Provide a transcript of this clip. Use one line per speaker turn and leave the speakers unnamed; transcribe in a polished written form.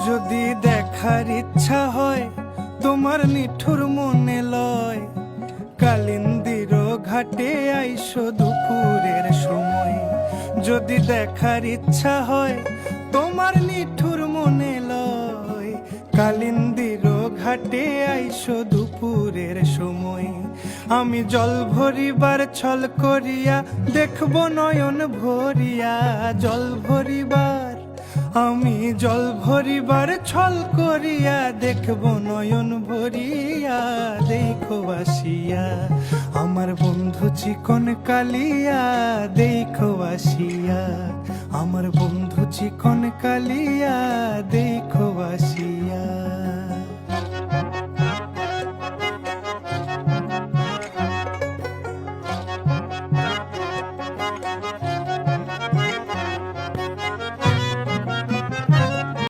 যদি দেখার ইচ্ছা হয় তোমার নিঠুর মনে লয়, কালিন্দির ঘাটে আইসো দুপুরের সময়। যদি দেখার ইচ্ছা হয় তোমার নিঠুর মনে লয়, কালিন্দির ঘাটে আইসো দুপুরের সময়। আমি জল ভরিবার ছল করিয়া দেখব নয়ন ভরিয়া, জল ভরিবার আমি জল ভরিবার ছল করিয়া দেখব নয়ন ভরিয়া। দেখো আসিয়া আমার বন্ধু চিকন কালিয়া, দেখো আসিয়া আমার বন্ধু চিকন কালিয়া।